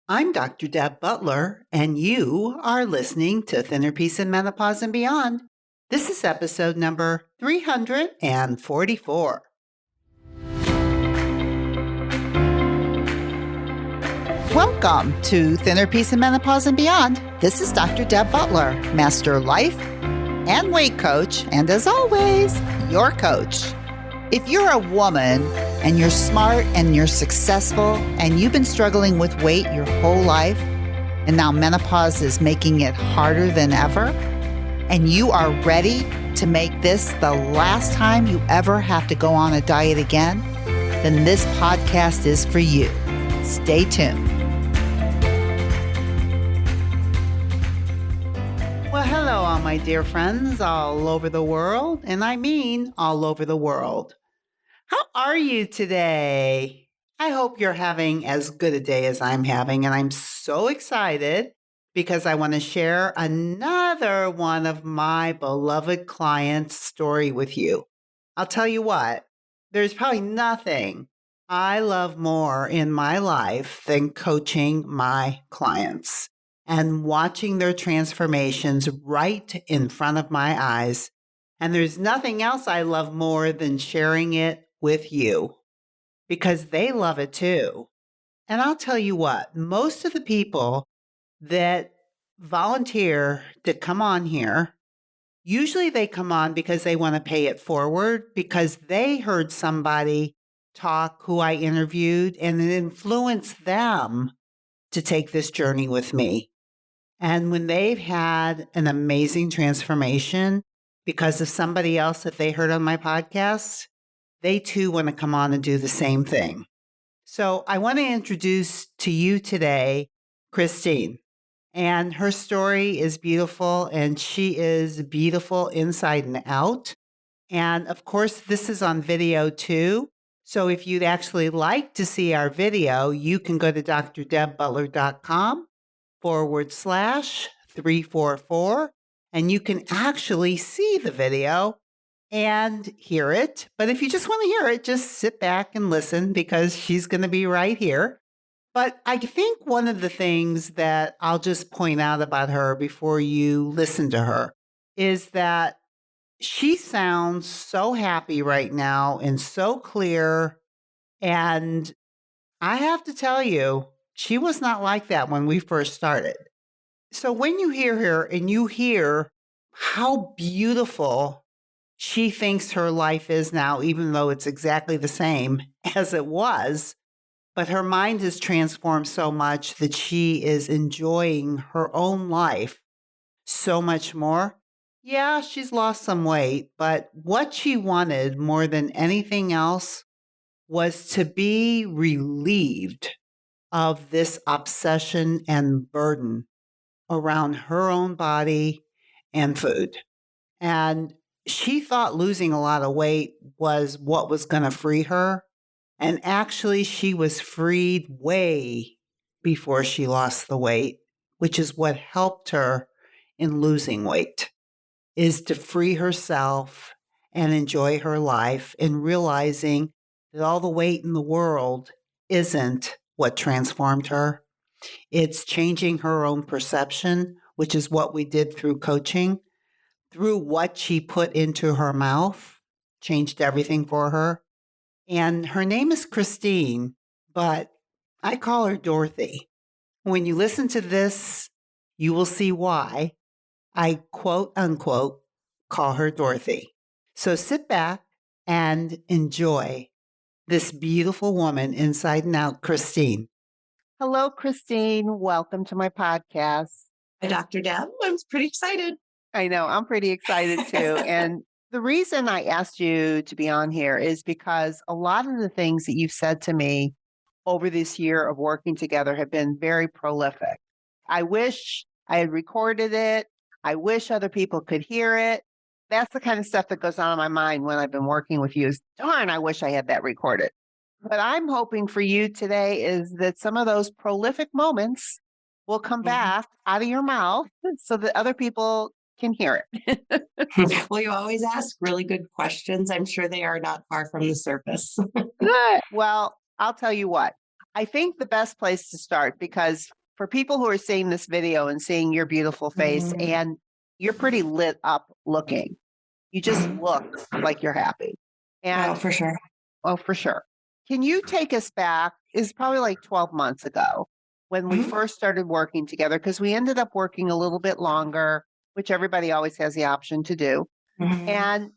I'm Dr. Deb Butler, and you are listening to Thinner Peace and Menopause and Beyond. This is episode number 344. Welcome to Thinner Peace and Menopause and Beyond. This is Dr. Deb Butler, Master Life and Weight Coach, and as always, your coach. If you're a woman and you're smart and you're successful and you've been struggling with weight your whole life, and now menopause is making it harder than ever, and you are ready to make this the last time you ever have to go on a diet again, then this podcast is for you. Stay tuned. Well, hello, all my dear friends all over the world, and I mean all over the world. How are you today? I hope you're having as good a day as I'm having, and I'm so excited because I want to share another one of my beloved clients' story with you. I'll tell you what, there's probably nothing I love more in my life than coaching my clients and watching their transformations right in front of my eyes. And there's nothing else I love more than sharing it with you because they love it too. And I'll tell you what, most of the people that volunteer to come on here, usually they come on because they want to pay it forward because they heard somebody talk who I interviewed and it influenced them to take this journey with me. And when they've had an amazing transformation because of somebody else that they heard on my podcast, they too want to come on and do the same thing. So I want to introduce to you today Kristine. And her story is beautiful, and she is beautiful inside and out. And of course, this is on video too. So if you'd actually like to see our video, you can go to drdebbutler.com/344, and you can actually see the video and hear it. But if you just want to hear it, just sit back and listen because she's going to be right here. But I think one of the things that I'll just point out about her before you listen to her is that she sounds so happy right now and so clear. And I have to tell you, she was not like that when we first started. So when you hear her and you hear how beautiful she thinks her life is now, even though it's exactly the same as it was, but her mind has transformed so much that she is enjoying her own life so much more. Yeah, she's lost some weight, but what she wanted more than anything else was to be relieved of this obsession and burden around her own body and food. And she thought losing a lot of weight was what was going to free her. And actually, she was freed way before she lost the weight, which is what helped her in losing weight, is to free herself and enjoy her life and realizing that all the weight in the world isn't what transformed her. It's changing her own perception, which is what we did through coaching, through what she put into her mouth, changed everything for her. And her name is Kristine, but I call her Dorothy. When you listen to this, you will see why I quote unquote call her Dorothy. So sit back and enjoy this beautiful woman inside and out, Kristine. Hello, Kristine. Welcome to my podcast. Hi, Dr. Deb. I'm pretty excited. I know, I'm pretty excited too. And the reason I asked you to be on here is because a lot of the things that you've said to me over this year of working together have been very prolific. I wish I had recorded it. I wish other people could hear it. That's the kind of stuff that goes on in my mind when I've been working with you is, darn, I wish I had that recorded. What I'm hoping for you today is that some of those prolific moments will come back out of your mouth so that other people can hear it. Well, you always ask really good questions. I'm sure they are not far from the surface. Good. Well, I'll tell you what, I think the best place to start, because for people who are seeing this video and seeing your beautiful face, Mhm, and you're pretty lit up looking, you just mhm. look like you're happy. Oh, And for sure. oh, for sure. Can you take us back? It's probably like 12 months ago when we Mhm, first started working together, because we ended up working a little bit longer, which everybody always has the option to do. mhm. And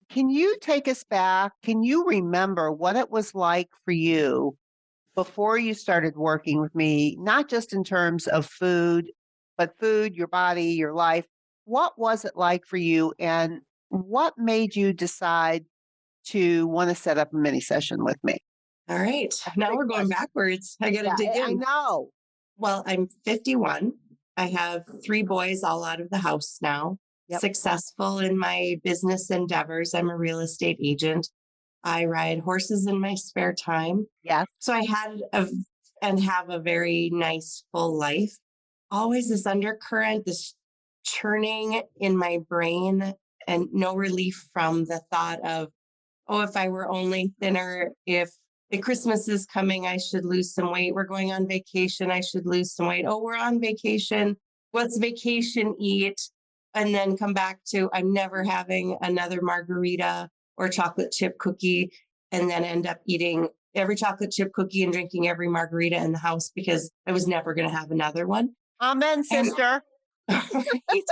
can you take us back? Can you remember what it was like for you before you started working with me, not just in terms of food, but food, your body, your life? What was it like for you? And what made you decide to want to set up a mini session with me? All right. That's a Now big we're going question. backwards. I got to Yeah, dig I in. know. Well, I'm 51. I have three boys all out of the house now, Yep. successful in my business endeavors. I'm a real estate agent. I ride horses in my spare time. Yes. So I had a and have a very nice full life. Always this undercurrent, this churning in my brain, and no relief from the thought of, oh, if I were only thinner, if the Christmas is coming, I should lose some weight. We're going on vacation, I should lose some weight. Oh, we're on vacation. What's vacation eat? And then come back to, I'm never having another margarita or chocolate chip cookie, and then end up eating every chocolate chip cookie and drinking every margarita in the house because I was never going to have another one. Amen, And sister. right?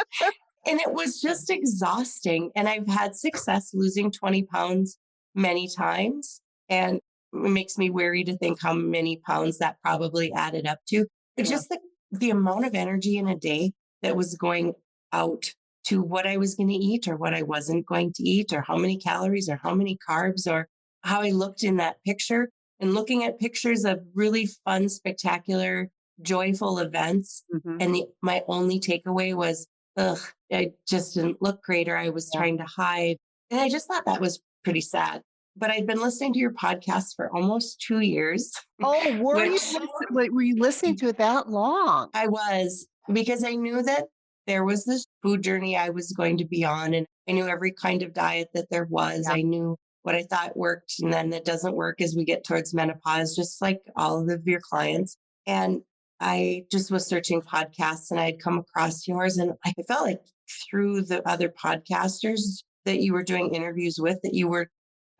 And it was just exhausting. And I've had success losing 20 pounds many times. And it makes me weary to think how many pounds that probably added up to. But Yeah. just the amount of energy in a day that was going out to what I was going to eat or what I wasn't going to eat, or how many calories or how many carbs, or how I looked in that picture, and looking at pictures of really fun, spectacular, joyful events. Hmm. And my only takeaway was, ugh, I just didn't look great, or I was Yeah. trying to hide. And I just thought that was pretty sad. But I'd been listening to your podcast for almost 2 years, Oh, which were you listening to it that long? I was, because I knew that there was this food journey I was going to be on. And I knew every kind of diet that there was. Yeah. I knew what I thought worked and then that doesn't work as we get towards menopause, just like all of your clients. And I just was searching podcasts and I'd come across yours. And I felt like through the other podcasters that you were doing interviews with, that you were,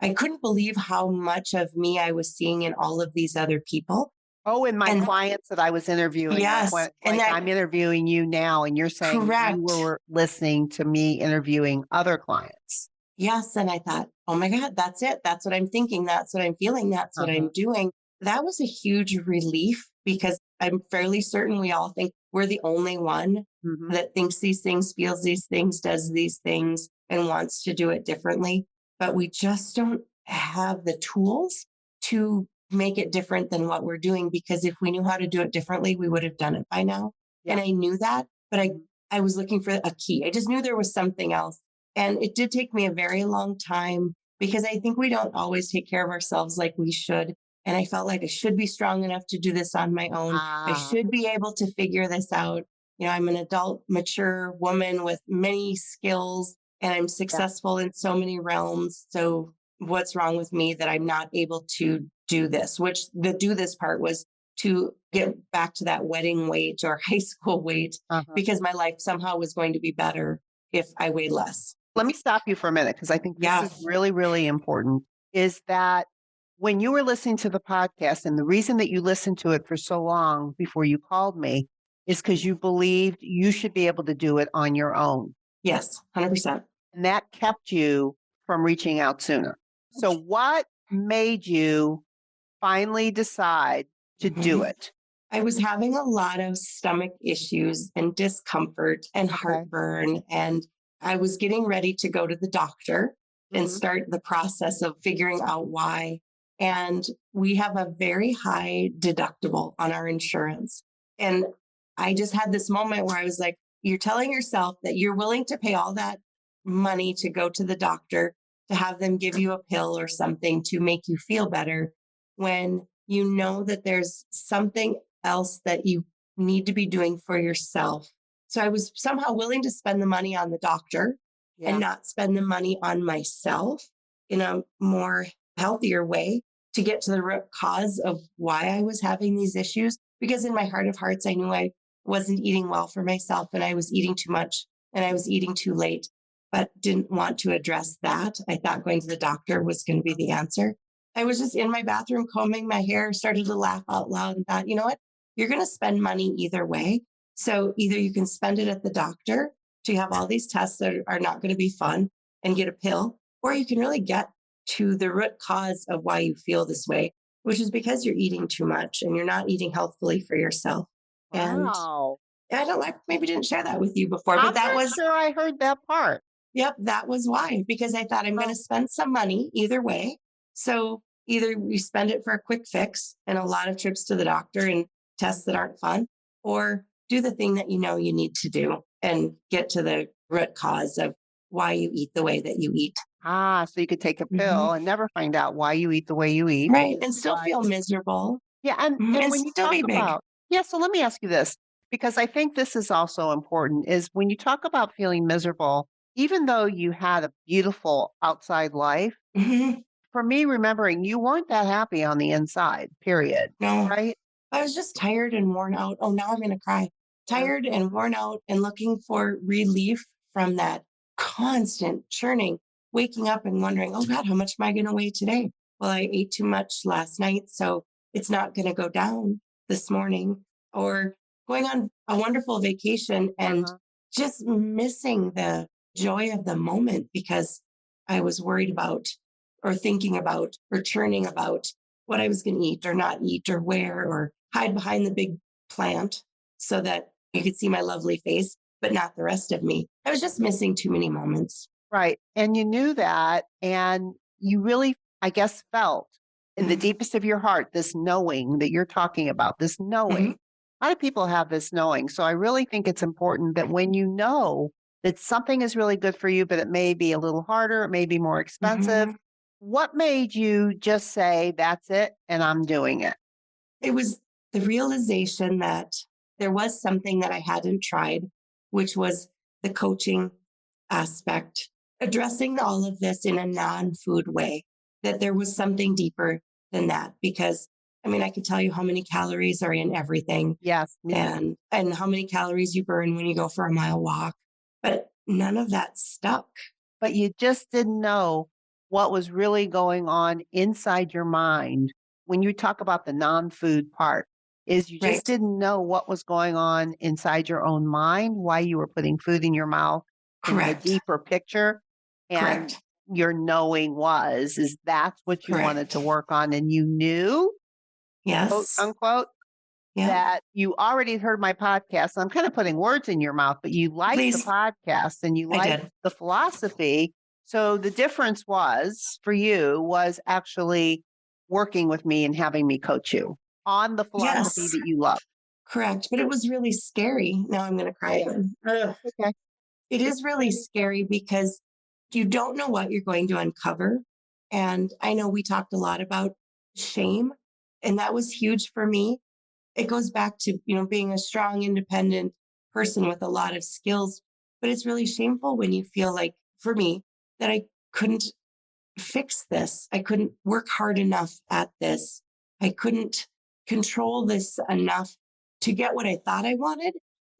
I couldn't believe how much of me I was seeing in all of these other people. Oh, and my And clients that I was interviewing, yes, and like that I'm interviewing you now, and you're saying you correct. were listening to me interviewing other clients. Yes, and I thought, "Oh my god, that's it. That's what I'm thinking. That's what I'm feeling. That's what I'm Uh-huh. doing." That was a huge relief because I'm fairly certain we all think we're the only one Hmm. that thinks these things, feels these things, does these things, and wants to do it differently. But we just don't have the tools to make it different than what we're doing, because if we knew how to do it differently, we would have done it by now. Yeah. And I knew that, but I Mhm. I was looking for a key. I just knew there was something else, and it did take me a very long time because I think we don't always take care of ourselves like we should. And I felt like I should be strong enough to do this on my own. I Ah, should be able to figure this out. I'm an adult, mature woman with many skills, and I'm yeah. successful in so many realms. So, what's wrong with me that I'm not able to do this? Which the do this part was to get back to that wedding weight or high school weight, Uh-huh. because my life somehow was going to be better if I weighed less. Let me stop you for a minute because I think this Yeah. is really, really important. Is that when you were listening to the podcast, and the reason that you listened to it for so long before you called me is because you believed you should be able to do it on your own. Yes, 100%. And that kept you from reaching out sooner. So, what made you finally decide to do Mhm. it? I was having a lot of stomach issues and discomfort and Okay. heartburn. And I was getting ready to go to the doctor and Hmm. start the process of figuring out why. And we have a very high deductible on our insurance. And I just had this moment where I was like, you're telling yourself that you're willing to pay all that money to go to the doctor, to have them give you a pill or something to make you feel better, when you know that there's something else that you need to be doing for yourself. So I was somehow willing to spend the money on the doctor and Yeah. not spend the money on myself in a more healthier way. to get to the root cause of why I was having these issues. Because in my heart of hearts, I knew I wasn't eating well for myself and I was eating too much and I was eating too late, but didn't want to address that. I thought going to the doctor was going to be the answer. I was just in my bathroom combing my hair, started to laugh out loud and thought, you know what? You're going to spend money either way. So either you can spend it at the doctor to have all these tests that are not going to be fun and get a pill, or you can really get to the root cause of why you feel this way, which is because you're eating too much and you're not eating healthfully for yourself. And Wow. I don't like, maybe didn't share that with you before, but I'm that not was, sure I heard that part. yep, that was why, because I thought I'm going Oh, to spend some money either way. So either you spend it for a quick fix and a lot of trips to the doctor and tests that aren't fun, or do the thing that you know you need to do and get to the root cause of why you eat the way that you eat. so you could take a Mhm. pill and never find out why you eat the way you eat. Right. And still But feel miserable. yeah, Mhm, and and when you still talk be big. about yeah, so let me ask you this, because I think this is also important, is when you talk about feeling miserable, even though you had a beautiful outside life, Mhm. for me, remembering you weren't that happy on the inside, period, No, right? I was just tired and worn out. Oh, now I'm going to cry. Yeah. Tired and worn out and looking for relief from that constant churning, waking up and wondering, oh God, how much am I going to weigh today? Well, I ate too much last night, so it's not going to go down this morning. Or going on a wonderful vacation and Uh-huh. just missing the joy of the moment because I was worried about or thinking about or churning about what I was going to eat or not eat or wear or hide behind the big plant so that you could see my lovely face, but not the rest of me. I was just missing too many moments. Right, and you knew that, and you really, I guess, felt in the Mhm. deepest of your heart this knowing that you're talking about, this Mhm. knowing. A lot of people have this knowing, so I really think it's important that when you know that something is really good for you, but it may be a little harder, it may be more expensive, Mhm. what made you just say, "That's it, and I'm doing it"? It was the realization that there was something that I hadn't tried, which was the coaching aspect, addressing all of this in a non food way, that there was something deeper than that. Because I mean, I could tell you how many calories are in everything Yes, me too. and how many calories you burn when you go for a mile walk, but none of that stuck. But you just didn't know what was really going on inside your mind when you talk about the non-food part, is you just Right. didn't know what was going on inside your own mind, why you were putting food in your mouth in the Correct. deeper picture, and Correct. your knowing was, is that's what you wanted to Correct. work on, and you knew, quote, Yes. unquote, Yep. that you already heard my podcast. I'm kind of putting words in your mouth, but you liked the Please. podcast and you I liked did. the philosophy. So the difference was for you was actually working with me and having me coach you on the philosophy Yes. that you love. Correct. But it was really scary. Now I'm going to cry again. Ugh. Okay. It It's is really scary because you don't know what you're going to uncover. And I know we talked a lot about shame, and that was huge for me. It goes back to, being a strong, independent person with a lot of skills. But it's really shameful when you feel like, for me, that I couldn't fix this. I couldn't work hard enough at this. I couldn't control this enough to get what I thought I wanted,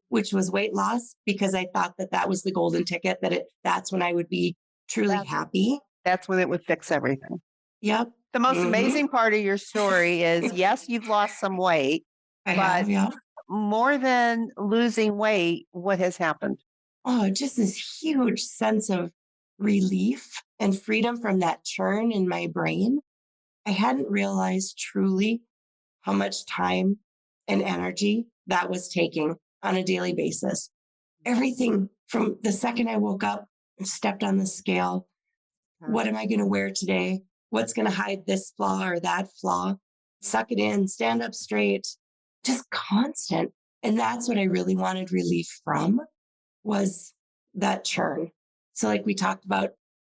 which was weight loss, because I thought that that was the golden ticket, that's when I would be truly that, happy. that's when it would fix everything. Yep. The most Hmm. amazing part of your story is yes, you've lost some weight, I but have, yeah. more than losing weight, what has happened? Oh, just this huge sense of relief and freedom from that churn in my brain. I hadn't realized truly how much time and energy that was taking on a daily basis. Everything from the second I woke up and stepped on the scale, what am I going to wear today? What's going to hide this flaw or that flaw? Suck it in, stand up straight, just constant. And that's what I really wanted relief from was that churn. So like we talked about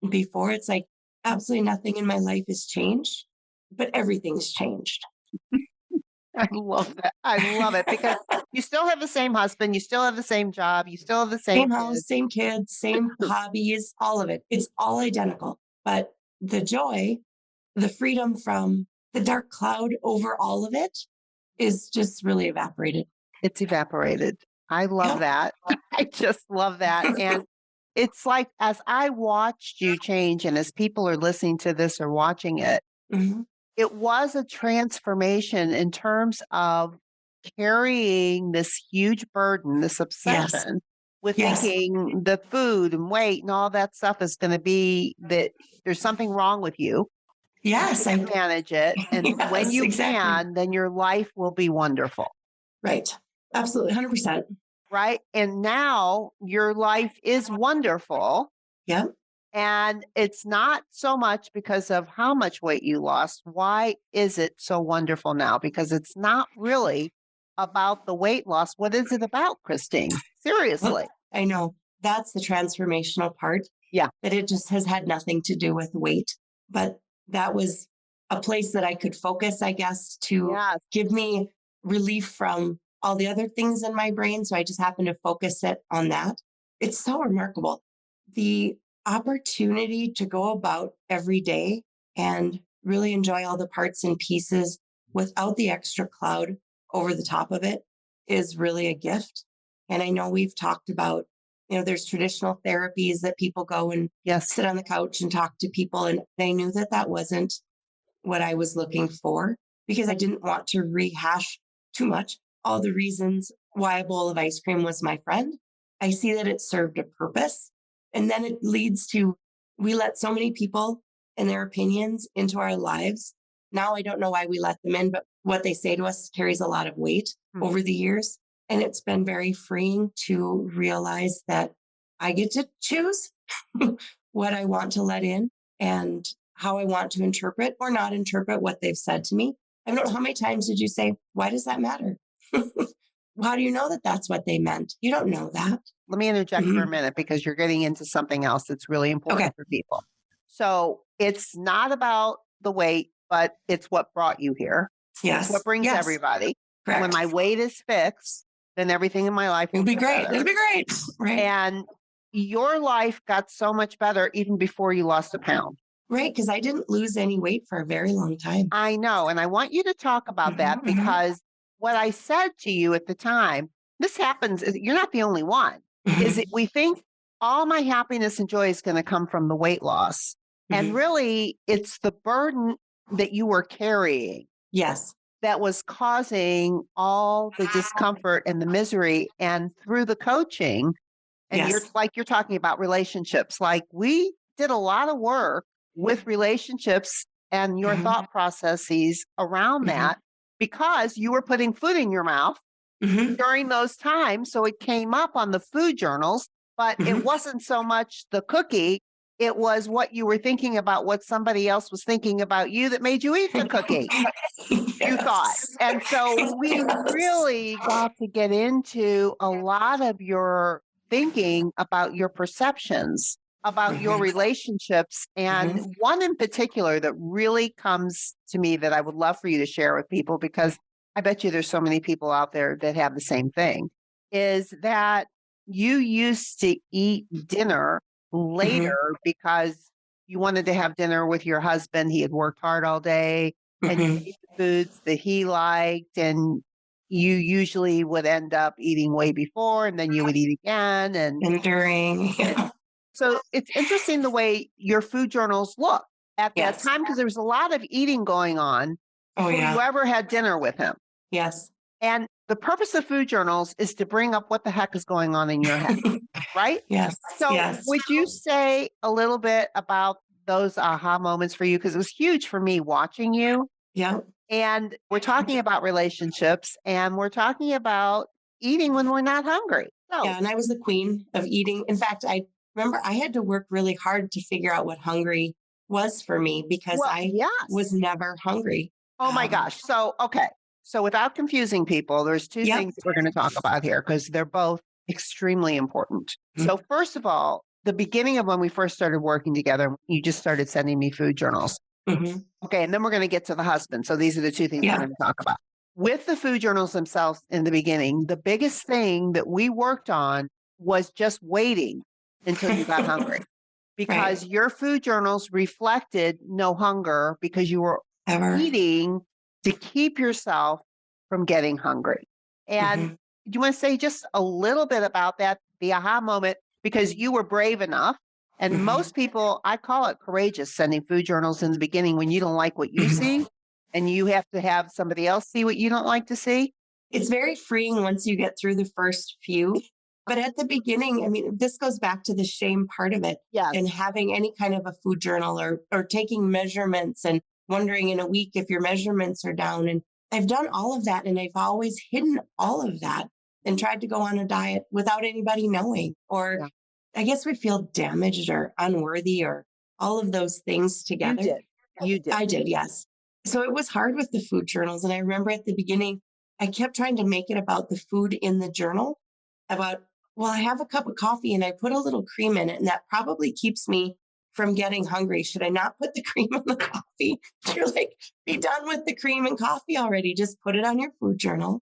before, it's like absolutely nothing in my life has changed, but everything's changed. I love that. I love it because you still have the same husband, you still have the same job, you still have the same Same house, kids. same kids, same hobbies, all of it. It's all identical. But the joy, the freedom from the dark cloud over all of it is just really evaporated. It's evaporated. I love Yep. that. I just love that. And it's like as I watched you change, and as people are listening to this or watching it, Mhm. it was a transformation in terms of carrying this huge burden, this Yes. obsession with Yes. thinking the food and weight and all that stuff is going to be that there's something wrong with you. You Yes. can't manage it. And when Yes, you exactly. can, then your life will be wonderful. Right. Absolutely. 100%. Right. And now your life is wonderful. Yep. And it's not so much because of how much weight you lost. Why is it so wonderful now? Because it's not really about the weight loss. What is it about, Christine? Well, Seriously. I know that's the transformational part, Yeah. that it just has had nothing to do with weight. But that was a place that I could focus, I guess, to Yes. give me relief from all the other things in my brain. So I just happened to focus it on that. It's so remarkable. The opportunity to go about every day and really enjoy all the parts and pieces without the extra cloud over the top of it is really a gift. And I know we've talked about, there's traditional therapies that people go and Yes. sit on the couch and talk to people. And I knew that that wasn't what I was looking for because I didn't want to rehash too much all the reasons why a bowl of ice cream was my friend. I see that it served a purpose. And then it leads to, we let so many people and their opinions into our lives. Now I don't know why we let them in, but what they say to us carries a lot of weight Hmm. over the years. And it's been very freeing to realize that I get to choose what I want to let in and how I want to interpret or not interpret what they've said to me. I don't know how many times did you say, why does that matter? How do you know that that's what they meant? You don't know that. Let me interject for a Mhm. minute because you're getting into something else that's really Okay. important for people. So it's not about the weight, but it's what brought you here. It's what Yes. brings Yes. everybody. And when Correct. my weight is fixed, then everything in my life will It'll be get great. better. It'll be great. Right. And your life got so much better even before you lost a pound. Right. Because I didn't lose any weight for a very long time. I know. And I want you to talk about that Mhm, mhm, because what I said to you at the time, this happens, you're not the only one, is mhm, that we think all my happiness and joy is going to come from the weight loss. And mhm. really, it's the burden that you were carrying Yes. that was causing all the discomfort and the misery. And through the coaching, and you're Yes. like you're talking about relationships. Like we did a lot of work with relationships and your Mhm, thought processes around mhm, that because you were putting food in your mouth mhm, during those times. So it came up on the food journals, but it mhm. wasn't so much the cookie. It was what you were thinking about what somebody else was thinking about you that made you eat the cookie, you thought. Yes. And so we Yes. really got to get into a lot of your thinking about your perceptions, about your Mhm, relationships. And mhm, one in particular that really comes to me that I would love for you to share with people, because I bet you there's so many people out there that have the same thing, is that you used to eat dinner mhm, later because you wanted to have dinner with your husband. He had worked hard all day and you mhm. made the foods that he liked, and you usually would end up eating way before and then you would eat again. Enduring. And so it's interesting the way your food journals look at that Yes. time because there was a lot of eating going on Oh, before you yeah. ever had dinner with him. Yes. And the purpose of food journals is to bring up what the heck is going on in your head, right? Yes. So, Yes. would you say a little bit about those aha moments for you? Because it was huge for me watching you. Yep. And we're talking about relationships and we're talking about eating when we're not hungry. So, Yeah. And I was the queen of eating. In fact, I remember I had to work really hard to figure out what hungry was for me because well, I was yes. never hungry. Oh my gosh. So, okay. So, without confusing people, there's two Yep. things that we're going to talk about here because they're both extremely important. Mhm, So, first of all, the beginning of when we first started working together, you just started sending me food journals. mhm. Okay, and then we're going to get to the husband. So these are the two things we're Yeah. going to talk about. With the food journals themselves in the beginning, the biggest thing that we worked on was just waiting until you got hungry Right. because your food journals reflected no hunger because you were Ever. eating to keep yourself from getting hungry. And Hmm. do you want to say just a little bit about that, the aha moment, because you were brave enough? And Hmm. most people, I call it courageous, sending food journals in the beginning when you don't like what you Hmm. see and you have to have somebody else see what you don't like to see. It's very freeing once you get through the first few. But at the beginning, I mean, this goes back to the shame part of it and Yes. having any kind of a food journal or taking measurements and wondering in a week if your measurements are down. And I've done all of that and I've always hidden all of that and tried to go on a diet without anybody knowing. Or Yeah. I guess we feel damaged or unworthy or all of those things You together. did. You did. I did, yes. So it was hard with the food journals. And I remember at the beginning, I kept trying to make it about the food in the journal, about, well, I have a cup of coffee and I put a little cream in it, and that probably keeps me from getting hungry. Should I not put the cream in the coffee? You're like, be done with the cream and coffee already. Just put it on your food journal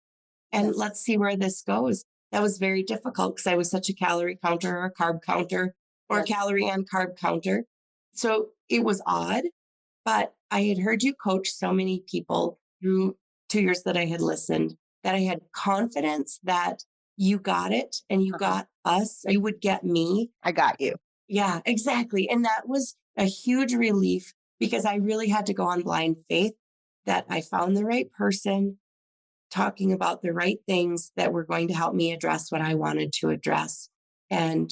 and Yes. let's see where this goes. That was very difficult because I was such a calorie counter or a carb counter or a Yes. calorie and carb counter. So it was odd, but I had heard you coach so many people through 2 years that I had listened that I had confidence that you got it and you Uh-huh. got us, you would get me. I got you. Yeah, exactly. And that was a huge relief because I really had to go on blind faith that I found the right person talking about the right things that were going to help me address what I wanted to address. And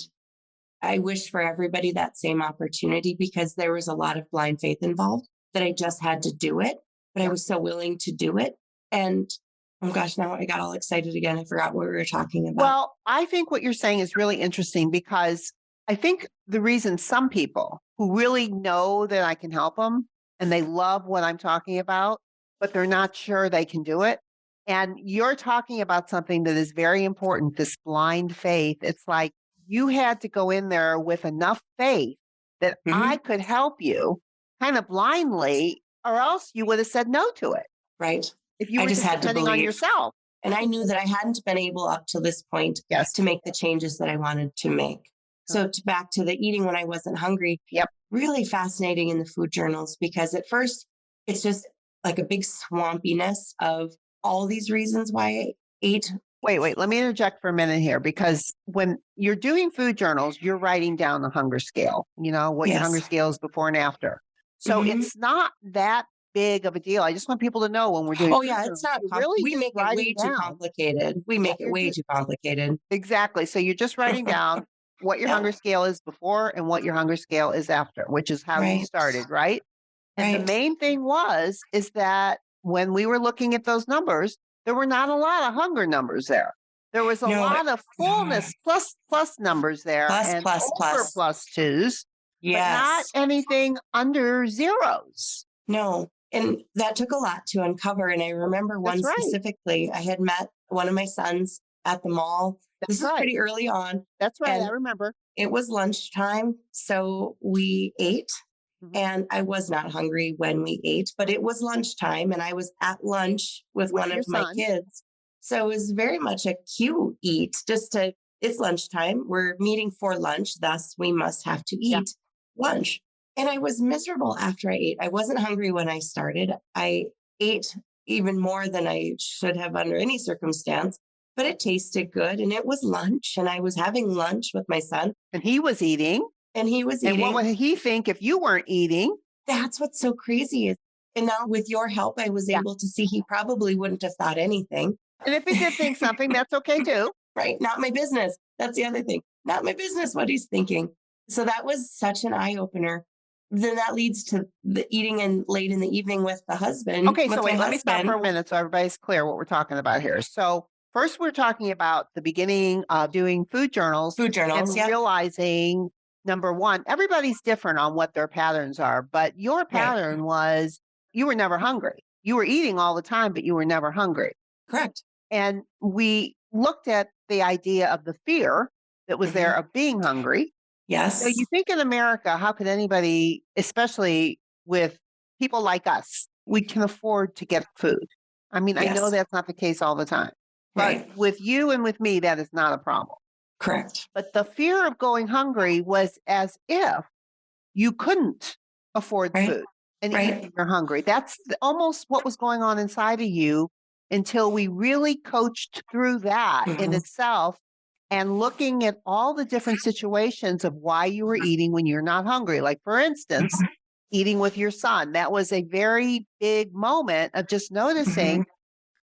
I wish for everybody that same opportunity because there was a lot of blind faith involved that I just had to do it, but I Yeah. was so willing to do it. And oh gosh, now I got all excited again. I forgot what we were talking about. Well, I think what you're saying is really interesting because I think the reason some people who really know that I can help them and they love what I'm talking about, but they're not sure they can do it. And you're talking about something that is very important, this blind faith. It's like you had to go in there with enough faith that I Hmm. could help you kind of blindly, or else you would have said no to it Right. if you I were just just had to depending on believe. yourself. And I knew that I hadn't been able up to this point Yes. to make the changes that I wanted to make. So back to the eating when I wasn't hungry, Yep. really fascinating in the food journals because at first it's just like a big swampiness of all these reasons why I ate. Wait, let me interject for a minute here because when you're doing food journals, you're writing down the hunger scale, what your hunger Yes. scale is before and after. So Hmm. it's not that big of a deal. I just want people to know when we're doing Oh, food yeah. It's journals, not, you're really we just make it writing way too down. complicated. We Yeah, make it you're way just too complicated. exactly. So you're just writing down what your Yeah. hunger scale is before and what your hunger scale is after, which is how you Right. started, right? And the Right. main thing is that when we were looking at those numbers, there were not a lot of hunger numbers there. There was a No, lot of fullness plus numbers there plus, and plus, over plus. plus twos, but not Yes. anything under zeros. No. And that took a lot to uncover. And I remember one That's right. specifically, I had met one of my sons at the mall. This That's was right. pretty early on, That's right. I and remember. it was lunchtime. So we ate, Mhm. and I was not hungry when we ate, but it was lunchtime, and I was at lunch with With one your of my son. kids. So it was very much a cue eat, just to, it's lunchtime. We're meeting for lunch, thus, we must have to Yeah. eat lunch. And I was miserable after I ate. I wasn't hungry when I started. I ate even more than I should have under any circumstance, but it tasted good. And it was lunch, and I was having lunch with my son, And he was eating. and he was And what eating. would he think if you weren't eating? That's what's so crazy is, and now with your help, I was Yeah. able to see he probably wouldn't have thought anything. And if he did think something, that's okay too. Right? Not my business. That's the other thing. Not my business what he's thinking. So that was such an eye opener. Then that leads to the eating in late in the evening with the husband, Okay, so with my wait, let me stop for husband. a minute so everybody's clear what we're talking about here. So, first, we're talking about the beginning of doing food journals Food journals. and Yep. realizing number one, everybody's different on what their patterns are, but your Right. pattern was you were never hungry. You were eating all the time, but you were never hungry. Correct. And we looked at the idea of the fear that was there Hmm. of being hungry. Yes. You think in America, how could anybody, especially with people like us, we can afford to get food? I mean, I know Yes. that's not the case all the time, but Right. with you and with me, that is not a problem. Correct. But the fear of going hungry was as if you couldn't afford the Right. food. and eat Right. when you're hungry. That's almost what was going on inside of you until we really coached through that in Hmm. itself and looking at all the different situations of why you were eating when you're not hungry. Like, for instance, Hmm. eating with your son. That was a very big moment of just Hmm. noticing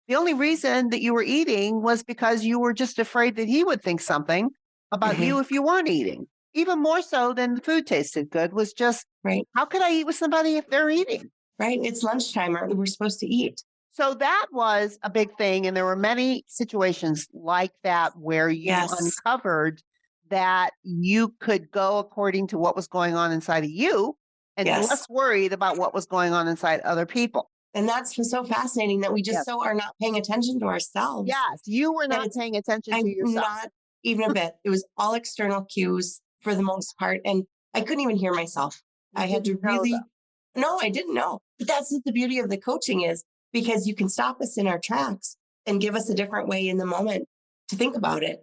the only reason that you were eating was because you were just afraid that he would think something about Hmm. you if you weren't eating. Even more so than the food tasted good was just, Right. how could I eat with somebody if they're eating? Right. It's lunchtime. We're supposed to eat. So that was a big thing. And there were many situations like that where you Yes. uncovered that you could go according to what was going on inside of you and Yes. less worried about what was going on inside other people. And that's so fascinating that we just Yes. so are not paying attention to ourselves Yes. You were that not it's, paying attention to I'm yourself. not even a bit. It was all external cues for the most part. And I couldn't even hear myself. You I had to didn't know really, no, I didn't know. But that's what the beauty of the coaching is, because you can stop us in our tracks and give us a different way in the moment to think about it.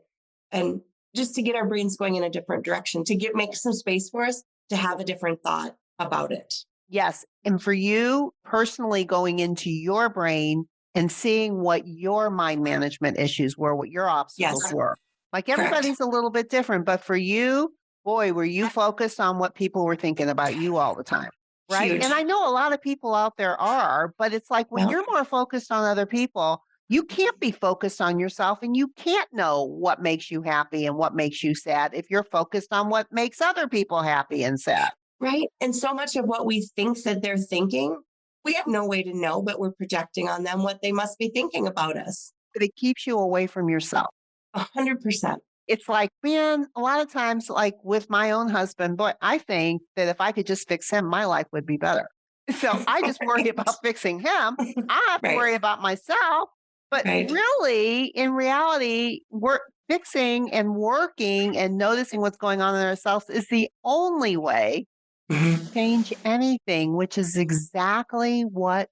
And just to get our brains going in a different direction, to make some space for us to have a different thought about it. Yes. And for you personally going into your brain and seeing what your mind management issues were, what your Yes, obstacles were. Like correct. everybody's a little bit different, but for you, boy, were you focused on what people were thinking about you all the time. Right. And Huge. I know a lot of people out there are, but it's like when Well, you're more focused on other people, you can't be focused on yourself and you can't know what makes you happy and what makes you sad if you're focused on what makes other people happy and sad. right. And so much of what we think that they're thinking, we have no way to know, but we're projecting on them what they must be thinking about us. But it keeps you away from yourself. 100%. It's like, man, a lot of times, like with my own husband, boy, I think that if I could just fix him, my life would be better. So I just worry about Right. fixing him. I have to Right. worry about myself. But Right. really, in reality, we're fixing and working and noticing what's going on in ourselves is the only way to Mhm. change anything, which is exactly what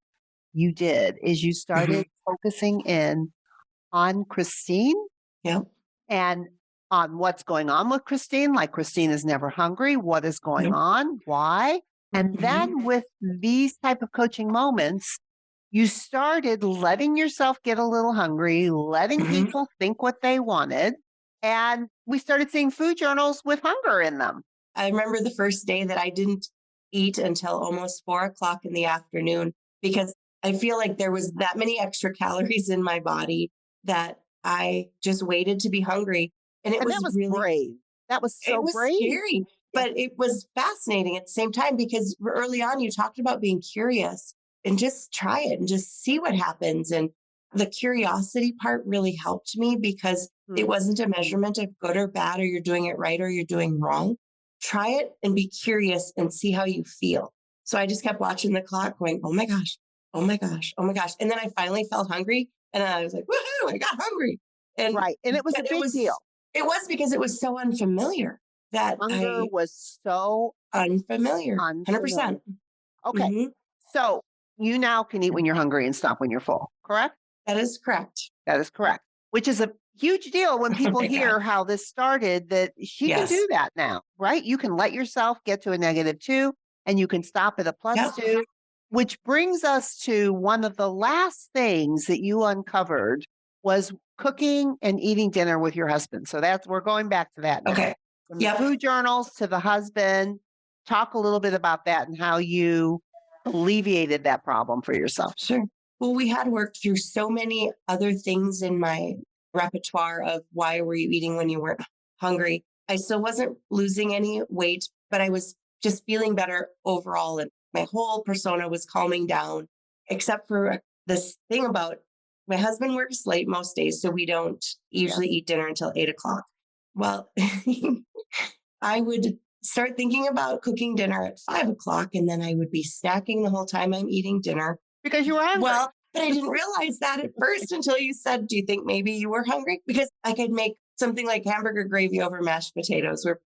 you did is you Mhm. started focusing in on Kristine Yep. and on what's going on with Kristine, like Kristine is never hungry. What is going Yep. on? Why? And Mhm. then with these type of coaching moments, you started letting yourself get a little hungry, letting Mhm. people think what they wanted. And we started seeing food journals with hunger in them. I remember the first day that I didn't eat until almost 4 o'clock in the afternoon because I feel like there was that many extra calories in my body that I just waited to be hungry. And And that was brave. That was it so was brave. scary, Yes. but it was fascinating at the same time because early on you talked about being curious and just try it and just see what happens. And the curiosity part really helped me because it Hmm. wasn't a measurement of good or bad, or you're doing it right or you're doing wrong. Try it and be curious and see how you feel. So I just kept watching the clock going, oh my gosh, oh my gosh, oh my gosh. And then I finally felt hungry and I was like, woohoo, I got hungry. And Right. And it was a but big deal. it was because it was so unfamiliar that Hunger I was so unfamiliar. unfamiliar. 100%. Okay. Mhm. So you now can eat when you're hungry and stop when you're full, correct? That is correct. That is correct. Which is a huge deal when Oh people my god. hear how this started that she can Yes. do that now, right? You can let yourself get to a -2 and you can stop at a Yep. +2, which brings us to one of the last things that you uncovered was cooking and eating dinner with your husband. So that's we're going back to that now. Okay. From the Yep. food journals to the husband. Talk a little bit about that and how you alleviated that problem for yourself. Sure. Well, we had worked through so many other things in my repertoire of why were you eating when you weren't hungry. I still wasn't losing any weight, but I was just feeling better overall. And my whole persona was calming down, except for this thing about my husband works late most days. So we don't usually Yes. eat dinner until 8 o'clock. Well, I would start thinking about cooking dinner at 5 o'clock, and then I would be snacking the whole time I'm eating dinner. Because you were hungry. Well, but I didn't realize that at first until you said, do you think maybe you were hungry? Because I could make something like hamburger gravy over mashed potatoes. We're,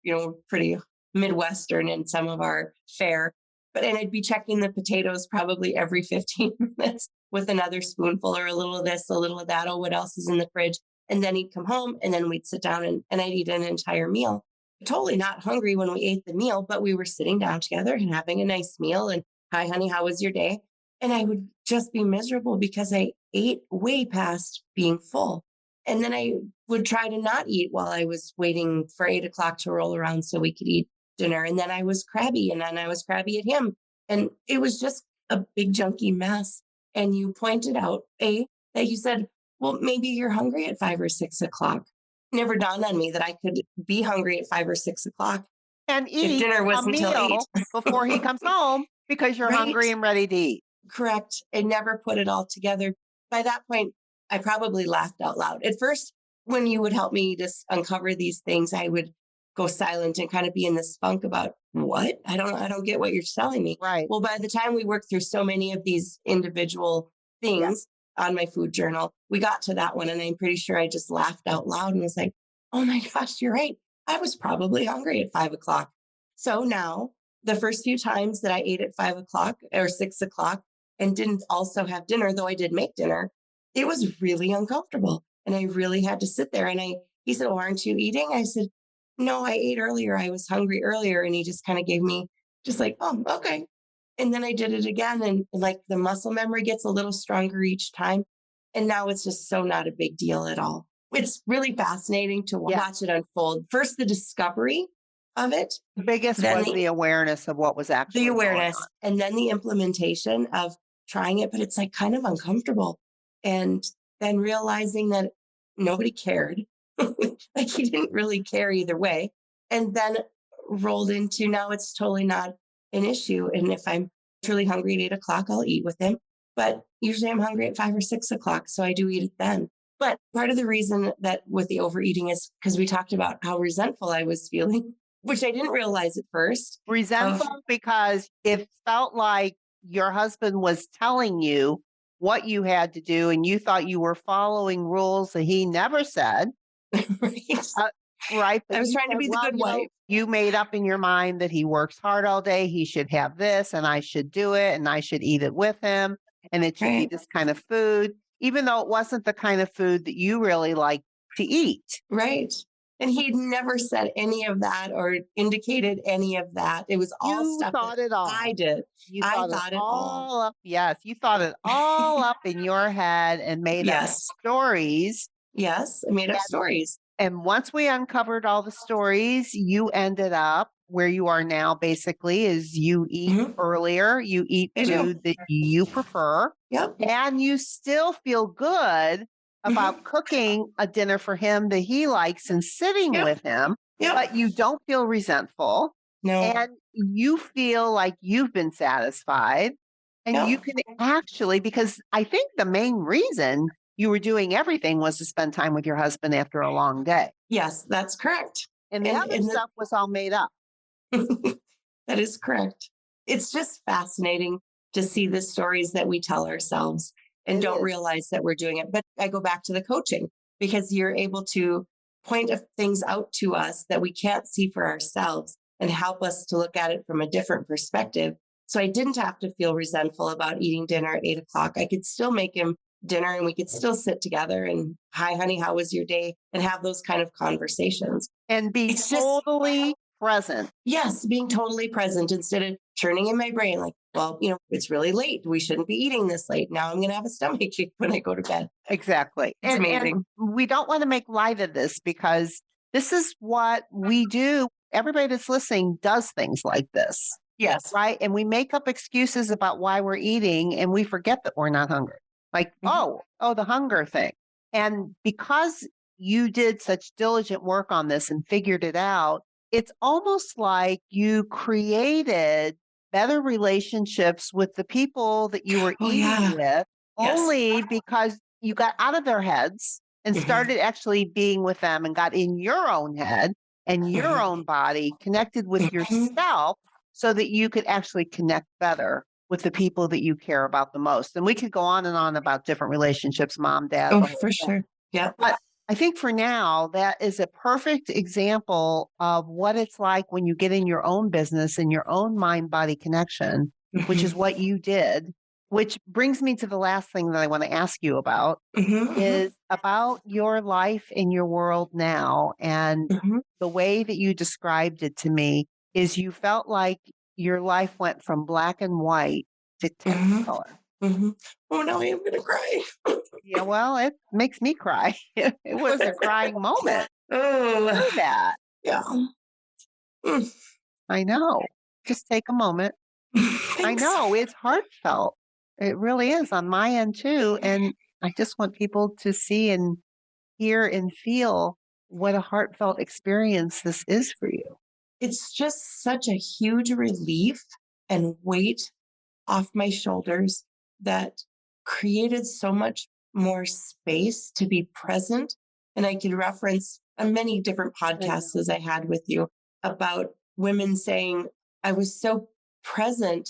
pretty Midwestern in some of our fare. And I'd be checking the potatoes probably every 15 minutes with another spoonful or a little of this, a little of that. Oh, what else is in the fridge? And then he'd come home and then we'd sit down and I'd eat an entire meal. Totally not hungry when we ate the meal, but we were sitting down together and having a nice meal. And Hi, honey, how was your day? And I would just be miserable because I ate way past being full. And then I would try to not eat while I was waiting for 8 o'clock to roll around so we could eat dinner. And then I was crabby, and then I was crabby at him. And it was just a big junky mess. And you pointed out, that you said, well, maybe you're hungry at 5 or 6 o'clock. Never dawned on me that I could be hungry at 5 or 6 o'clock And if eat dinner a wasn't till eight. meal before he comes home because you're Right. hungry and ready to eat. Correct. I never put it all together. By that point, I probably laughed out loud. At first, when you would help me just uncover these things, I would go silent and kind of be in this funk about what? I don't get what you're telling me. Right. Well, by the time we worked through so many of these individual Yeah. things on my food journal, we got to that one. And I'm pretty sure I just laughed out loud and was like, oh my gosh, you're right. I was probably hungry at 5 o'clock. So now, the first few times that I ate at 5 o'clock or 6 o'clock, and didn't also have dinner, though I did make dinner, it was really uncomfortable. And I really had to sit there. And he said, well, aren't you eating? I said, no, I ate earlier. I was hungry earlier. And he just kind of gave me just like, oh, okay. And then I did it again. And like the muscle memory gets a little stronger each time. And now it's just so not a big deal at all. It's really fascinating to Yeah. watch it unfold. First, the discovery of it, The biggest then was the awareness of what was the actually going awareness, on. and then the implementation of trying it, but it's like kind of uncomfortable. And then realizing that nobody cared, like he didn't really care either way. And then rolled into now it's totally not an issue. And if I'm truly hungry at 8 o'clock, I'll eat with him. But usually I'm hungry at 5 or 6 o'clock. So I do eat it then. But part of the reason that with the overeating is because we talked about how resentful I was feeling, which I didn't realize at first. Of Resentful because it felt like your husband was telling you what you had to do and you thought you were following rules that he never said. right. Uh, right. I But was you trying to said, be the well, good wife. you made up in your mind that he works hard all day. He should have this and I should do it and I should eat it with him. And it should be Right. this kind of food, even though it wasn't the kind of food that you really like to eat. Right. And he'd never said any of that or indicated any of that. It was all You stuff that thought it I all. did. You I thought it thought it all. all up. Yes, you thought it all up in your head and made up Yes. stories. Yes. I made up stories. And once we uncovered all the stories, you ended up where you are now basically is you eat Mhm. earlier, you eat I do. food that you prefer, Yep. and you still feel good about Mhm. cooking a dinner for him that he likes and sitting Yep. with him, Yep. but you don't feel resentful No. and you feel like you've been satisfied. And you Yep. can actually, because I think the main reason you were doing everything was to spend time with your husband after a long day. Yes, that's correct. And the And other and the stuff was all made up. that is correct. It's just fascinating to see the stories that we tell ourselves and It don't is. realize that we're doing it. But I go back to the coaching because you're able to point things out to us that we can't see for ourselves and help us to look at it from a different perspective. So I didn't have to feel resentful about eating dinner at 8 o'clock. I could still make him dinner and we could still sit together and, hi, honey, how was your day? And have those kind of conversations. And be It's just totally present. Yes, being totally present instead of turning in my brain like, well, it's really late. We shouldn't be eating this late. Now I'm going to have a stomach ache when I go to bed. Exactly. It's And amazing. we don't want to make light of this because this is what we do. Everybody that's listening does things like this, Yes. right? And we make up excuses about why we're eating and we forget that we're not hungry. Like, Mhm. the hunger thing. And because you did such diligent work on this and figured it out, it's almost like you created better relationships with the people that you were Oh, eating yeah. with Yes. only because you got out of their heads and Mhm. started actually being with them and got in your own head and your Mhm. own body, connected with Mhm. yourself so that you could actually connect better with the people that you care about the most. And we could go on and on about different relationships, mom, dad, Oh, the whole for thing. sure. Yep. But I think for now, that is a perfect example of what it's like when you get in your own business and your own mind body connection, which is Mhm. what you did, which brings me to the last thing that I want to ask you about Mhm. Mhm. is about your life in your world now. And Mhm. the way that you described it to me is you felt like your life went from black and white to Hmm. Technicolor. Hmm. Oh, now I am going to cry. Yeah, well, it makes me cry. It was a crying moment. Oh, Say that. yeah. Mm. I know. Just take a moment. I Thanks. know it's heartfelt. It really is on my end too. And I just want people to see and hear and feel what a heartfelt experience this is for you. It's just such a huge relief and weight off my shoulders that created so much more space to be present. And I could reference many different I know. podcasts as I had with you about women saying, I was so present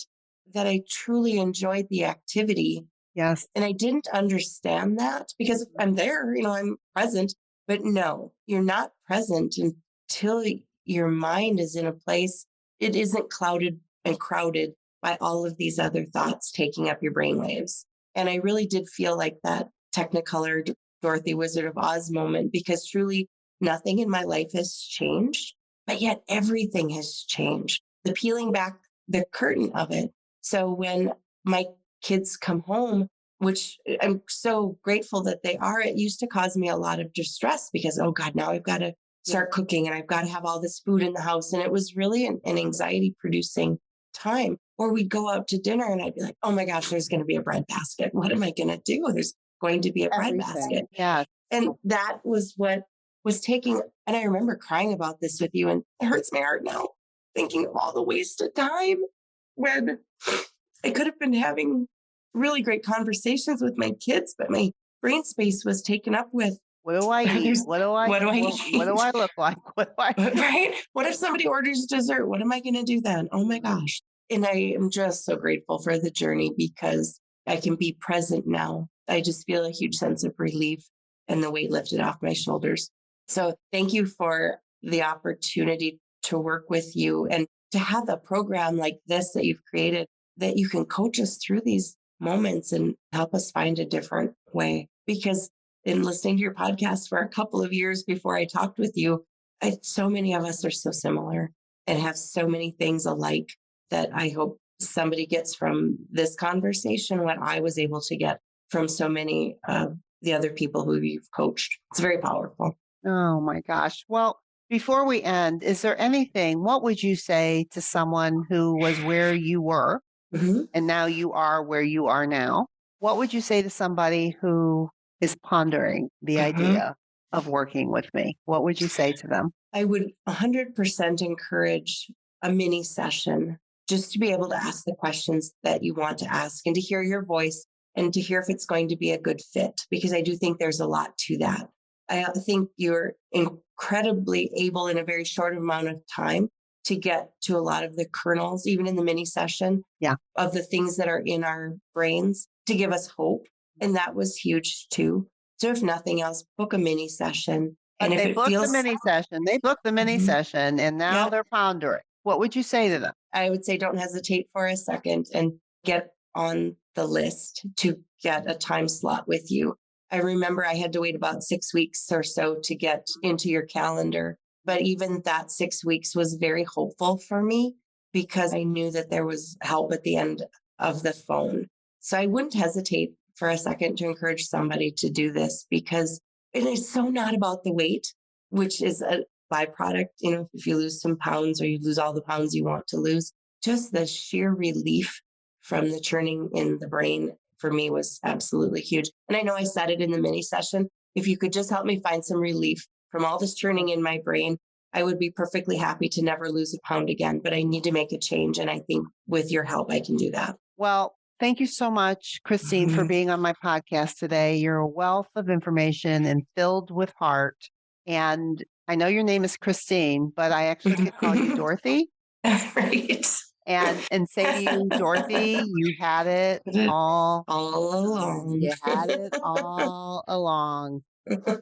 that I truly enjoyed the activity. Yes. And I didn't understand that because I'm there, I'm present. But no, you're not present until your mind is in a place, it isn't clouded and crowded by all of these other thoughts taking up your brainwaves. And I really did feel like that Technicolor Dorothy Wizard of Oz moment because truly nothing in my life has changed, but yet everything has changed. The peeling back the curtain of it. So when my kids come home, which I'm so grateful that they are, it used to cause me a lot of distress because, oh God, now I've got to Yeah. start cooking and I've got to have all this food in the house. And it was really an anxiety producing time. Or we'd go out to dinner and I'd be like, oh my gosh, there's going to be a bread basket. What am I going to do? There's going to be a bread Everything. basket. Yes. And that was what was taking, and I remember crying about this with you, and it hurts my heart now thinking of all the wasted time when I could have been having really great conversations with my kids, but my brain space was taken up with What do I eat? what do I What do eat? I look like? What do I Right? What if somebody orders dessert? What am I going to do then? Oh my gosh. And I am just so grateful for the journey because I can be present now. I just feel a huge sense of relief and the weight lifted off my shoulders. So thank you for the opportunity to work with you and to have a program like this that you've created that you can coach us through these moments and help us find a different way. Because in listening to your podcast for a couple of years before I talked with you, so many of us are so similar and have so many things alike that I hope somebody gets from this conversation what I was able to get from so many of the other people who you've coached. It's very powerful. Oh my gosh. Well, before we end, is there anything, what would you say to someone who was where you were Mhm, and now you are where you are now? What would you say to somebody who is pondering the mhm. idea of working with me? What would you say to them? I would 100% encourage a mini session just to be able to ask the questions that you want to ask and to hear your voice and to hear if it's going to be a good fit, because I do think there's a lot to that. I think you're incredibly able in a very short amount of time to get to a lot of the kernels, even in the mini session, Yeah. of the things that are in our brains to give us hope. And that was huge too. So, if nothing else, book a mini session. And But if they it booked the feels mini session. They booked the mini Mhm. session and now Yeah, they're pondering. What would you say to them? I would say don't hesitate for a second and get on the list to get a time slot with you. I remember I had to wait about 6 weeks or so to get into your calendar, but even that 6 weeks was very hopeful for me because I knew that there was help at the end of the phone. So I wouldn't hesitate for a second to encourage somebody to do this because it is so not about the weight, which is a byproduct. If you lose some pounds or you lose all the pounds you want to lose, just the sheer relief from the churning in the brain for me was absolutely huge. And I know I said it in the mini session. If you could just help me find some relief from all this churning in my brain, I would be perfectly happy to never lose a pound again. But I need to make a change. And I think with your help, I can do that. Well, thank you so much, Kristine, for Mhm. being on my podcast today. You're a wealth of information and filled with heart. And I know your name is Kristine, but I actually could call you Dorothy Right. and say to you, Dorothy, you had it all. All along. You had it all along.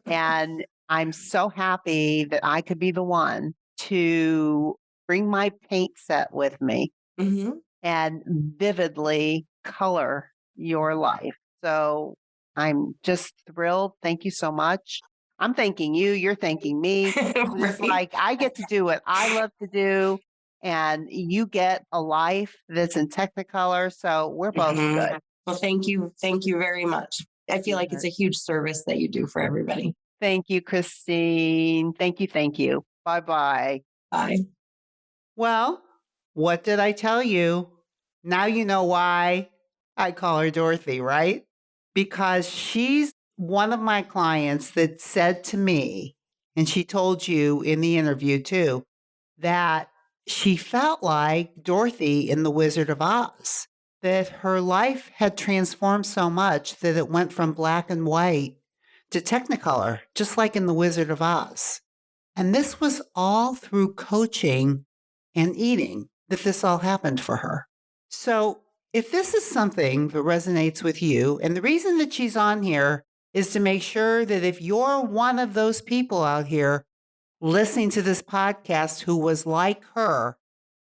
And I'm so happy that I could be the one to bring my paint set with me Hmm. and vividly color your life. So I'm just thrilled. Thank you so much. I'm thanking you. You're thanking me. But it's Right. like I get to do what I love to do. and you get a life that's in Technicolor. So we're both Mhm. good. Well, thank you. Thank you very much. I feel like it's Sweetheart. a huge service that you do for everybody. Thank you, Kristine. Thank you. Thank you. Bye bye. Bye. Well, what did I tell you? Now you know why I call her Dorothy, right? Because she's one of my clients that said to me, and she told you in the interview too, that she felt like Dorothy in The Wizard of Oz, that her life had transformed so much that it went from black and white to Technicolor, just like in The Wizard of Oz. And this was all through coaching and eating that this all happened for her. So, if this is something that resonates with you, and the reason that she's on here is to make sure that if you're one of those people out here listening to this podcast who was like her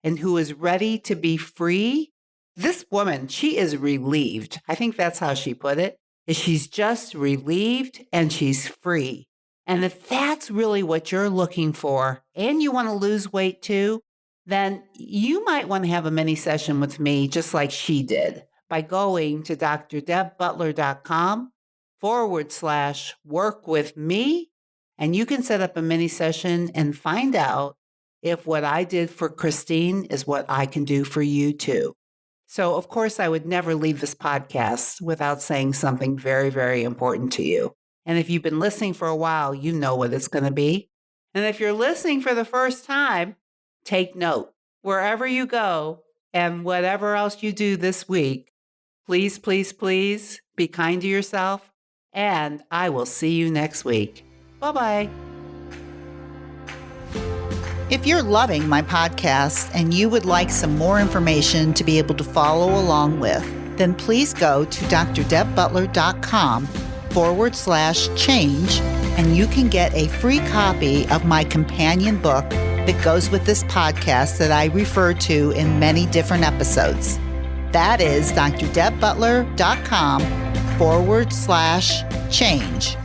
and who is ready to be free, this woman, she is relieved. I think that's how she put it. Is she's just relieved and she's free. And if that's really what you're looking for and you want to lose weight too, then you might want to have a mini session with me just like she did by going to drdebbutler.com/work with me, and you can set up a mini session and find out if what I did for Kristine is what I can do for you too. So, of course, I would never leave this podcast without saying something very, very important to you. And if you've been listening for a while, you know what it's going to be. And if you're listening for the first time, take note. Wherever you go and whatever else you do this week, please, please, please be kind to yourself. And I will see you next week. Bye bye. If you're loving my podcast and you would like some more information to be able to follow along with, then please go to drdebbutler.com/change, and you can get a free copy of my companion book that goes with this podcast that I refer to in many different episodes. That is drdebbutler.com/change, CHANGE.